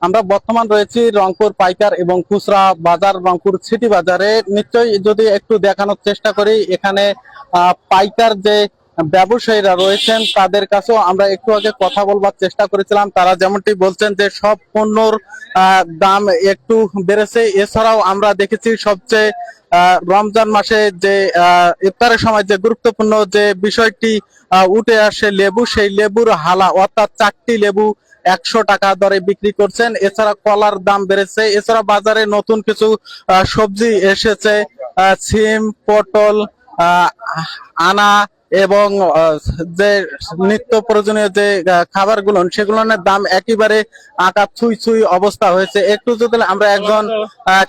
আমরা বর্তমান রয়েছি রংপুর পাইকার এবং খুচরা বাজার, রংপুর সিটি বাজারে। নিশ্চয়ই যদি একটু দেখানোর চেষ্টা করি, এখানে পাইকার যে ব্যবসায়ীরা রয়েছেন তাদের কাছেও আমরা একটু আগে কথা বলবার চেষ্টা করেছিলাম। তারা যেমনটি বলছেন যে সব পণ্যর দাম একটু বেড়েছে। এছাড়াও আমরা দেখেছি সবচেয়ে রমজান মাসে যে ইফতারের সময় যে গুরুত্বপূর্ণ যে বিষয়টি উঠে আসে লেবু, সেই লেবুর হালা অর্থাৎ 4টি লেবু 100 টাকা দরে বিক্রি করছেন। এছাড়া কলার দাম বেড়েছে। এছাড়া বাজারে নতুন কিছু সবজি এসেছে, সিম, পটল, আনা এবং যে নিত্য প্রয়োজনীয় যে খাবারগুলো সেগুলোর দাম একেবারে আকাশ ছুঁই ছুঁই অবস্থা হয়েছে। একটু যদি আমরা একজন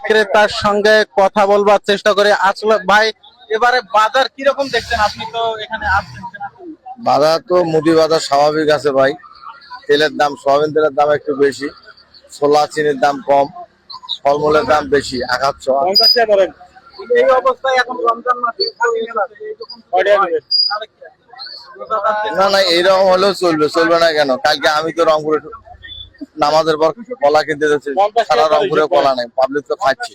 ক্রেতার সঙ্গে কথা বলবার চেষ্টা করি। আসলে ভাই, এবারে বাজার কিরকম দেখছেন? আপনি তো এখানে আসছেন। বাজার তো মুদি বাজার স্বাভাবিক আছে ভাই। তেলের দাম, সয়াবিন তেলের দাম একটু বেশি, ছোলা চিনির দাম কম, ফলমূলের দাম বেশি, আঘাত ছোঁয়া। এই অবস্থায় এখন রমজান মাসে না না, এইরকম হলেও চলবে, চলবে না কেন? কালকে আমি তো রংপুরে নামাজের পর কলা কিনতে যাচ্ছি, সারা রংপুরে কলা নেই, পাবলিক তো খাচ্ছি।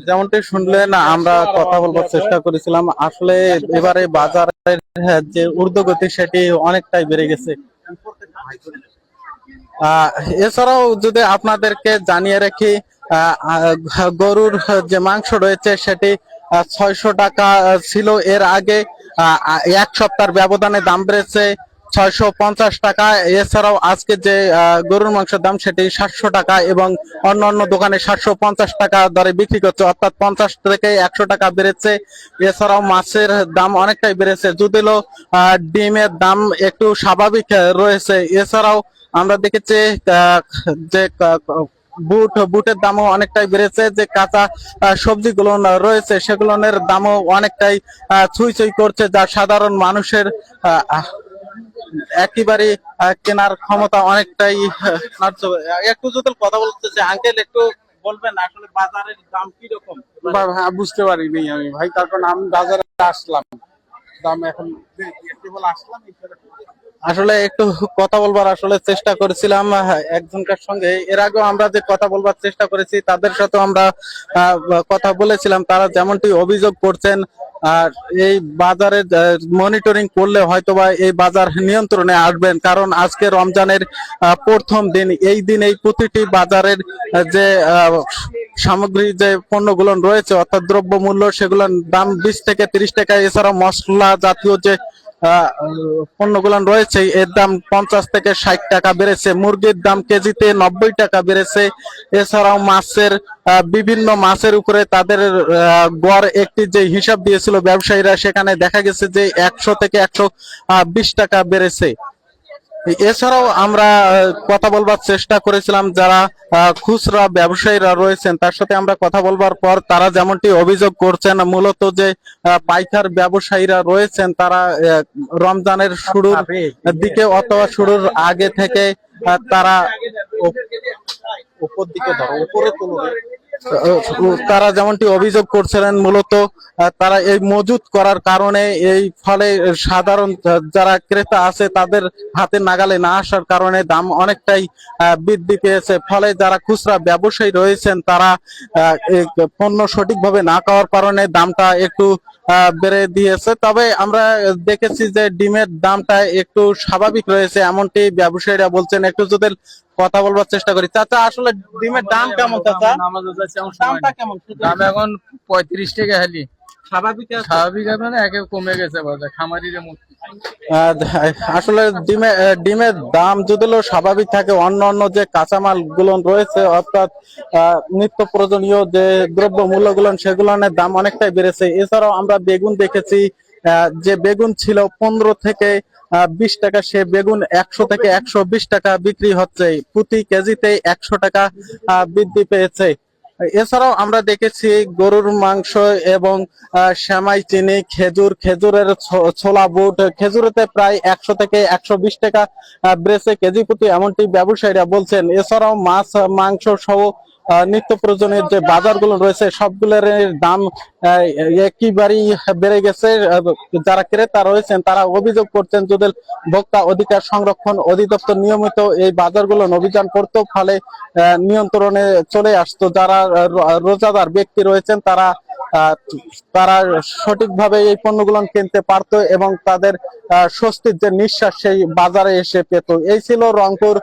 যেমনটি শুনলেন, আমরা কথা বলবার চেষ্টা করেছিলাম। আসলে এবারে বাজারের যে ঊর্ধ্বগতি সেটি অনেকটাই বেড়ে গেছে। এছাড়াও যদি আপনাদেরকে জানিয়ে রাখি, গরুর যে মাংস রয়েছে সেটি 600 টাকা ছিল এর আগে। এক সপ্তাহের ব্যবধানে দাম বেড়েছে 650 টাকা। এছাড়াও আজকে যে গরুর মাংসের দাম সেটি 700 টাকা এবং অন্যান্য দোকানে 750 টাকা দরে বিক্রি করছে, অর্থাৎ 50 থেকে 100 টাকা বেড়েছে। এছাড়াও মাছের দাম অনেকটাই বেড়েছে, যদিও ডিমের দাম একটু স্বাভাবিক রয়েছে। এছাড়াও আমরা দেখেছি যে বুটের দামও অনেকটাই বেড়েছে। যে কাঁচা সবজিগুলো রয়েছে সেগুলোর দামও অনেকটাই ছুঁই ছুঁই করছে, যা সাধারণ মানুষের একেবারে কেনার ক্ষমতা অনেকটাই নাড়ছে। একটু যদি কথা বলতে চাই, আঙ্কেল একটু বলবেন আসলে বাজারের দাম কিরকম? হ্যাঁ, বুঝতে পারিনি আমি ভাই, তার কারণ আমি বাজারে আসলাম, দাম এখন কেবল আসলাম। আসলে একটু কথা বলবার আসলে চেষ্টা করেছিলাম একজনকার সঙ্গে। এর আগেও আমরা যে কথা বলবার চেষ্টা করেছি তাদের সাথে আমরা কথা বলেছিলাম। তারা যেমনটি অভিযোগ করছেন, আর এই বাজারের মনিটরিং করলে হয়তোবা এই বাজার নিয়ন্ত্রণে আসবেন, কারণ আজকে রমজানের প্রথম দিন। এই দিন এই প্রতিটি বাজারের যে সামগ্রী যে পণ্যগুলো রয়েছে অর্থাৎ দ্রব্য মূল্য, সেগুলোর দাম 20 থেকে 30 টাকা। এছাড়া মশলা জাতীয় যে পণ্যগুলো রয়েছে এর দাম 50 থেকে 60 টাকা বেড়েছে। মুরগির দাম কেজিতে 90 টাকা বেড়েছে। এছাড়াও মাছের বিভিন্ন মাছের উপরে তাদের গড় একটি যে হিসাব দিয়েছিল ব্যবসায়ীরা, সেখানে দেখা গেছে যে 100 থেকে 120 টাকা বেড়েছে। এছাড়াও আমরা কথা বলবার চেষ্টা করেছিলাম যারা খুচরা ব্যবসায়ীরা রয়েছেন, তার সাথে আমরা কথা বলবার পর তারা যেমনটি অভিযোগ করছেন, মূলত যে পাইকার ব্যবসায়ীরা রয়েছেন তারা রমজানের শুরুর দিকে অথবা শুরুর আগে থেকে তারা উপর দিকে ধরো, উপরে তুলো, তারা যেমনটি অভিযোগ করছিলেন মূলত তারা এই মজুত করার কারণে, এই ফলে সাধারণ যারা ক্রেতা আছে তাদের হাতে নাগালে না আসার কারণে দাম অনেকটাই বৃদ্ধি পেয়েছে। ফলে যারা খুচরা ব্যবসায়ী রয়েছেন তারা পণ্য সঠিকভাবে না পাওয়ার কারণে দামটা একটু বেড়ে দিয়েছে। তবে আমরা দেখেছি যে ডিমের দামটা একটু স্বাভাবিক রয়েছে, এমনটি ব্যবসায়ীরা বলছেন। একটু যদি কথা বলবার চেষ্টা করি। চাচা, আসলে ডিমের দাম কেমন? চাচা, দামটা কেমন? দাম এখন 35 টাকা হালি। স্বাভাবিক স্বাভাবিক মানে একে কমে গেছে বাজার, খামারিদের মধ্যে। আসলে ডিমের দাম যদিও স্বাভাবিক থাকে, অন্য যে কাঁচামাল গুলো রয়েছে অর্থাৎ নিত্য প্রয়োজনীয় যে দ্রব্য মূল্যগুলো সেগুলোর দাম অনেকটাই বেড়েছে। এছাড়াও আমরা বেগুন দেখেছি, যে বেগুন ছিল 15 থেকে 20 টাকা, সে বেগুন 100 থেকে 120 টাকা বিক্রি হচ্ছে। প্রতি কেজিতে 100 টাকা বৃদ্ধি পেয়েছে। এছাড়াও আমরা দেখেছি গরুর মাংস এবং সেমাই, চিনি, খেজুরের ছোলা, বুট, খেজুরেতে প্রায় 100 থেকে 120 টাকা বেড়েছে কেজি প্রতি, এমনটি ব্যবসায়ীরা বলছেন। এছাড়াও মাছ মাংস সহ নিত্য প্রয়োজনীয় যে বাজারগুলো রয়েছে সবগুলোর দাম একেবারেই বেড়ে গেছে। যারা ক্রেতা রয়েছেন তারা অভিযোগ করছেন যদি ভোক্তা অধিকার সংরক্ষণ অধিদপ্তর নিয়মিত এই বাজারগুলো অভিযান করতো ফলে নিয়ন্ত্রণে চলে আসতো। যারা রোজাদার ব্যক্তি রয়েছেন তারা তারা সঠিকভাবে এই পণ্যগুলো কিনতে পারতো এবং তাদের স্বস্তির যে নিঃশ্বাস সেই বাজারে এসে পেত। এই ছিল রংপুর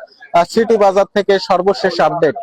সিটি বাজার থেকে সর্বশেষ আপডেট।